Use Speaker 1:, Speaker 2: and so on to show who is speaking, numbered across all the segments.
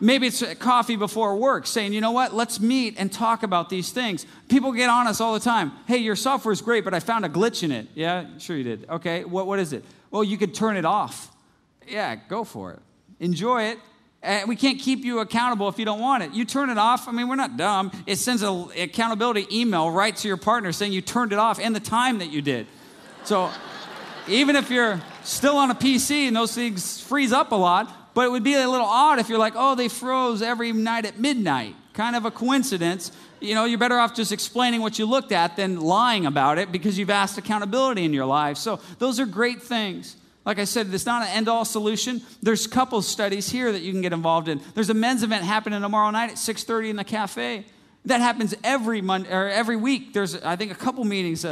Speaker 1: Maybe it's coffee before work, saying, you know what, let's meet and talk about these things. People get on us all the time. Hey, your software is great, but I found a glitch in it. Yeah, sure you did. Okay, what is it? Well, you could turn it off. Yeah, go for it. Enjoy it. And we can't keep you accountable if you don't want it. You turn it off. I mean, we're not dumb. It sends an accountability email right to your partner saying you turned it off and the time that you did. So even if you're still on a PC and those things freeze up a lot, but it would be a little odd if you're like, oh, they froze every night at midnight. Kind of a coincidence. You know, you're better off just explaining what you looked at than lying about it because you've asked accountability in your life. So those are great things. Like I said, it's not an end-all solution. There's couples studies here that you can get involved in. There's a men's event happening tomorrow night at 6:30 in the cafe. That happens every Monday or every week. There's, I think, a couple meetings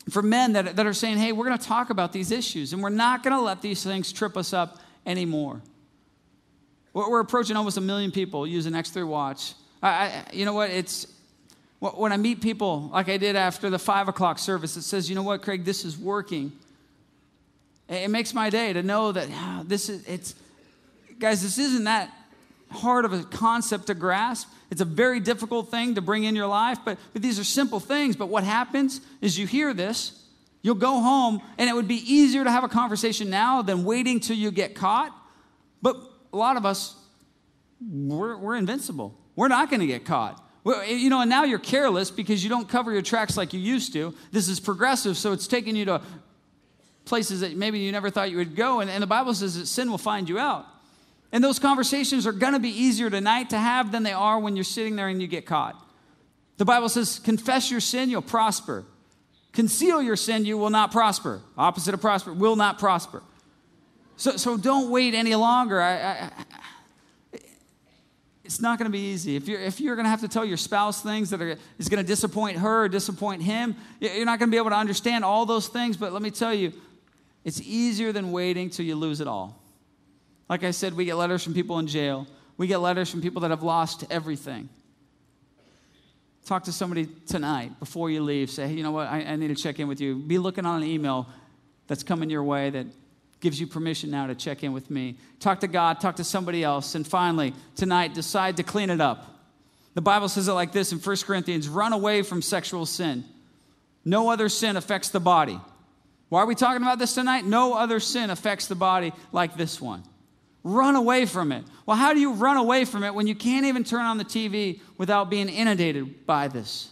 Speaker 1: for men that are saying, hey, we're going to talk about these issues, and we're not going to let these things trip us up anymore. We're approaching almost 1 million people using X3 Watch. You know what? When I meet people like I did after the 5 o'clock service, it says, you know what, Craig, this is working. It makes my day to know that guys, this isn't that hard of a concept to grasp. It's a very difficult thing to bring in your life, but these are simple things. But what happens is you hear this, you'll go home, and it would be easier to have a conversation now than waiting till you get caught. But a lot of us, we're invincible. We're not going to get caught. You know, and now you're careless because you don't cover your tracks like you used to. This is progressive, so it's taking you to places that maybe you never thought you would go. And the Bible says that sin will find you out. And those conversations are going to be easier tonight to have than they are when you're sitting there and you get caught. The Bible says, confess your sin, you'll prosper. Conceal your sin, you will not prosper. Opposite of prosper, will not prosper. So don't wait any longer. It's not going to be easy. If you're going to have to tell your spouse things that is going to disappoint her or disappoint him, you're not going to be able to understand all those things. But let me tell you, it's easier than waiting till you lose it all. Like I said, we get letters from people in jail. We get letters from people that have lost everything. Talk to somebody tonight before you leave. Say, hey, you know what? I need to check in with you. Be looking on an email that's coming your way that gives you permission now to check in with me. Talk to God, talk to somebody else. And finally, tonight, decide to clean it up. The Bible says it like this in 1 Corinthians, run away from sexual sin. No other sin affects the body. Why are we talking about this tonight? No other sin affects the body like this one. Run away from it. Well, how do you run away from it when you can't even turn on the TV without being inundated by this?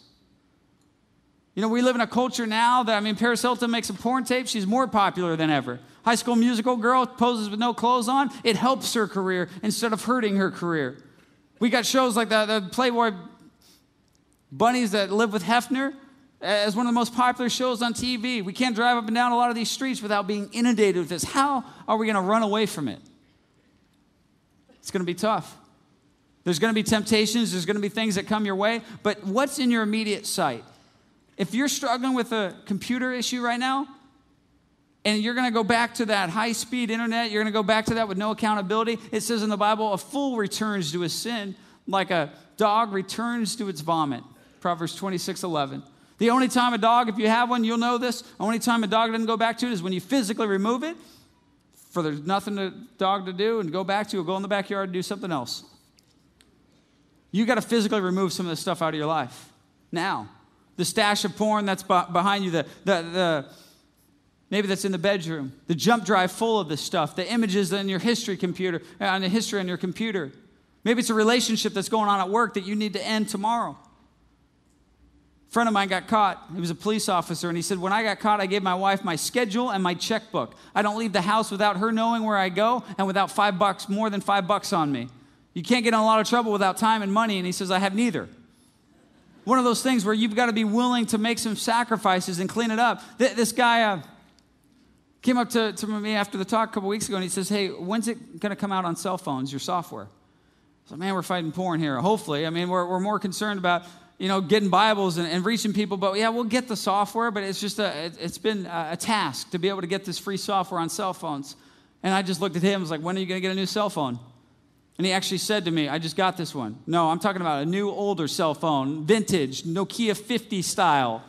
Speaker 1: You know, we live in a culture now that, Paris Hilton makes a porn tape. She's more popular than ever. High School Musical girl poses with no clothes on. It helps her career instead of hurting her career. We got shows like the Playboy bunnies that live with Hefner as one of the most popular shows on TV. We can't drive up and down a lot of these streets without being inundated with this. How are we going to run away from it? It's going to be tough. There's going to be temptations. There's going to be things that come your way. But what's in your immediate sight? If you're struggling with a computer issue right now, and you're going to go back to that high-speed internet, you're going to go back to that with no accountability, it says in the Bible, a fool returns to his sin like a dog returns to its vomit. Proverbs 26:11. The only time a dog, if you have one, you'll know this, the only time a dog doesn't go back to it is when you physically remove it, for there's nothing the dog to do, and go back to it, go in the backyard and do something else. You got to physically remove some of this stuff out of your life now. The stash of porn that's behind you, maybe that's in the bedroom, the jump drive full of this stuff, the images in your history computer, on the history on your computer. Maybe it's a relationship that's going on at work that you need to end tomorrow. A friend of mine got caught. He was a police officer, and he said, when I got caught, I gave my wife my schedule and my checkbook. I don't leave the house without her knowing where I go and without $5, more than $5 on me. You can't get in a lot of trouble without time and money, and he says, I have neither. One of those things where you've got to be willing to make some sacrifices and clean it up. This guy came up to me after the talk a couple weeks ago, and he says, hey, when's it going to come out on cell phones, your software? I said, man, we're fighting porn here. Hopefully. We're more concerned about, getting Bibles and reaching people. But, yeah, we'll get the software, but it's been a task to be able to get this free software on cell phones. And I just looked at him and was like, when are you going to get a new cell phone? And he actually said to me, I just got this one. No, I'm talking about a new, older cell phone, vintage, Nokia 50 style,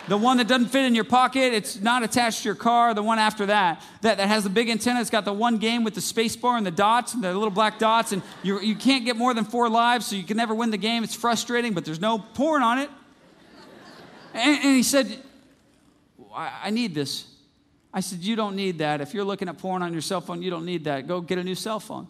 Speaker 1: The one that doesn't fit in your pocket, it's not attached to your car. The one after that has the big antenna. It's got the one game with the space bar and the dots, and the little black dots, and you can't get more than 4 lives, so you can never win the game. It's frustrating, but there's no porn on it. And he said, I need this. I said, you don't need that. If you're looking at porn on your cell phone, you don't need that. Go get a new cell phone.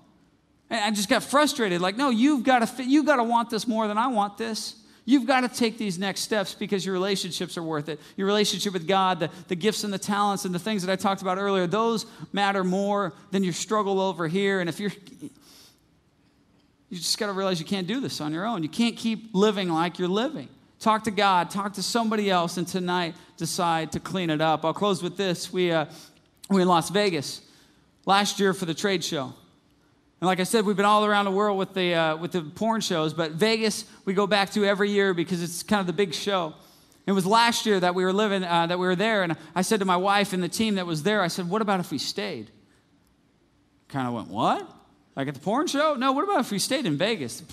Speaker 1: And I just got frustrated. Like, no, you've got to want this more than I want this. You've got to take these next steps because your relationships are worth it. Your relationship with God, the gifts and the talents and the things that I talked about earlier, those matter more than your struggle over here. And if you just got to realize you can't do this on your own. You can't keep living like you're living. Talk to God, talk to somebody else, and tonight decide to clean it up. I'll close with this. We're in Las Vegas last year for the trade show. And like I said, we've been all around the world with the porn shows, but Vegas we go back to every year because it's kind of the big show. It was last year that we were there, and I said to my wife and the team that was there, I said, what about if we stayed? Kind of went, what? Like at the porn show? No, what about if we stayed in Vegas?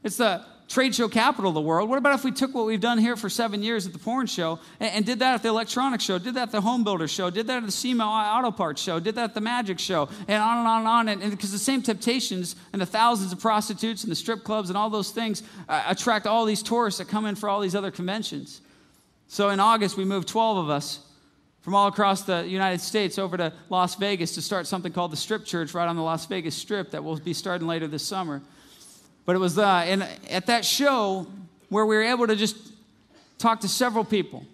Speaker 1: It's the trade show capital of the world. What about if we took what we've done here for 7 years at the porn show and did that at the electronics show, did that at the home builder show, did that at the SEMA auto parts show, did that at the magic show, and on and on and on. And because the same temptations and the thousands of prostitutes and the strip clubs and all those things attract all these tourists that come in for all these other conventions. So in August, we moved 12 of us from all across the United States over to Las Vegas to start something called the Strip Church right on the Las Vegas Strip that will be starting later this summer. But it was at that show where we were able to just talk to several people.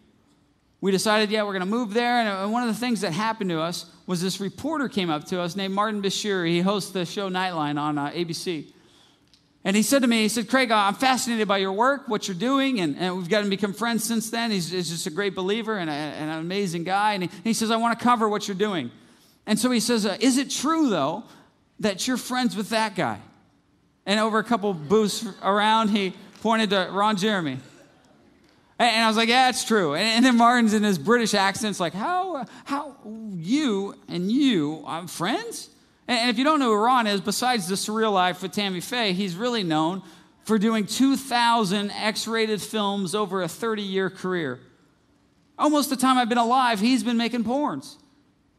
Speaker 1: We decided, we're going to move there. And one of the things that happened to us was this reporter came up to us named Martin Bashir. He hosts the show Nightline on ABC. And he said to me, Craig, I'm fascinated by your work, what you're doing. And we've gotten to become friends since then. He's just a great believer and an amazing guy. And he says, I want to cover what you're doing. And so he says, is it true, though, that you're friends with that guy? And over a couple booths around, he pointed to Ron Jeremy. And I was like, yeah, it's true. And then Martin's in his British accent's like, how you and you, friends? And if you don't know who Ron is, besides The Surreal Life with Tammy Faye, he's really known for doing 2,000 X-rated films over a 30-year career. Almost the time I've been alive, he's been making porns.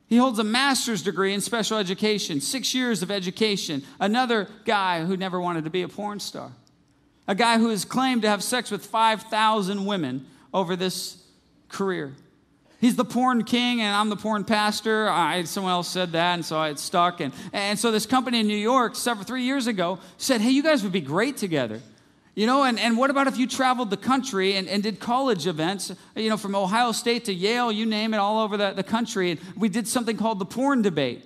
Speaker 1: He holds a master's degree in special education, 6 years of education. Another guy who never wanted to be a porn star. A guy who has claimed to have sex with 5,000 women over this career. He's the porn king, and I'm the porn pastor. Someone else said that, and so it stuck. And so this company in New York, 3 years ago, said, hey, you guys would be great together. And what about if you traveled the country and did college events, from Ohio State to Yale, you name it, all over the country. And we did something called the porn debate.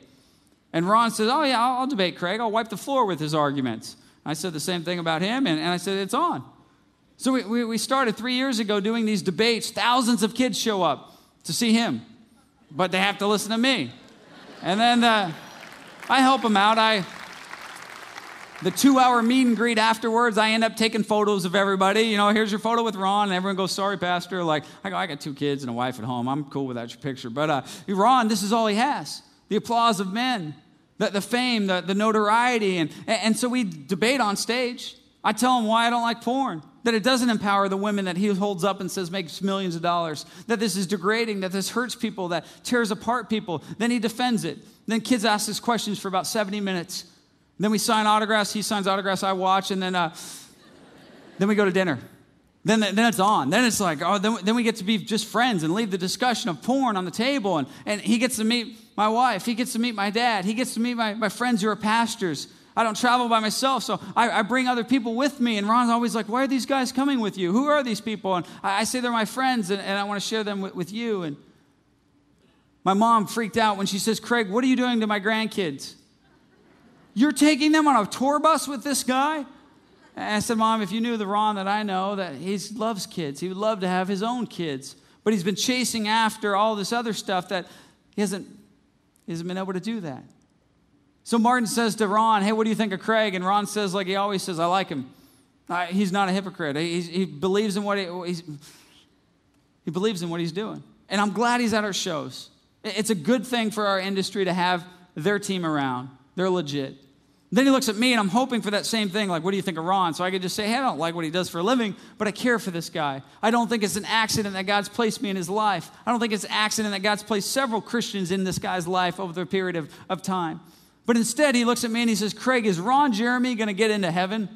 Speaker 1: And Ron says, oh, yeah, I'll debate Craig. I'll wipe the floor with his arguments. I said the same thing about him, and I said, it's on. So we started 3 years ago doing these debates. Thousands of kids show up to see him, but they have to listen to me. And then I help them out. The 2-hour meet and greet afterwards, I end up taking photos of everybody. Here's your photo with Ron. And everyone goes, sorry, Pastor. I got 2 kids and a wife at home. I'm cool without your picture. But Ron, this is all he has. The applause of men, the fame, the notoriety. And so we debate on stage. I tell him why I don't like porn. That it doesn't empower the women that he holds up and says makes millions of dollars. That this is degrading, that this hurts people, that tears apart people. Then he defends it. Then kids ask us questions for about 70 minutes. Then we sign autographs. He signs autographs. I watch, and then we go to dinner. Then it's on. Then it's like, then we get to be just friends and leave the discussion of porn on the table. And he gets to meet my wife. He gets to meet my dad. He gets to meet my friends who are pastors. I don't travel by myself, so I bring other people with me. And Ron's always like, why are these guys coming with you? Who are these people? And I say they're my friends, and I want to share them with you. And my mom freaked out when she says, Craig, what are you doing to my grandkids? You're taking them on a tour bus with this guy? And I said, Mom, if you knew the Ron that I know, that he loves kids. He would love to have his own kids. But he's been chasing after all this other stuff that he hasn't been able to do that. So Martin says to Ron, hey, what do you think of Craig? And Ron says, like he always says, I like him. He's not a hypocrite. He believes in what he believes in what he's doing. And I'm glad he's at our shows. It's a good thing for our industry to have their team around. They're legit. Then he looks at me, and I'm hoping for that same thing, like, what do you think of Ron? So I could just say, hey, I don't like what he does for a living, but I care for this guy. I don't think it's an accident that God's placed me in his life. I don't think it's an accident that God's placed several Christians in this guy's life over the period of time. But instead, he looks at me and he says, Craig, is Ron Jeremy going to get into heaven?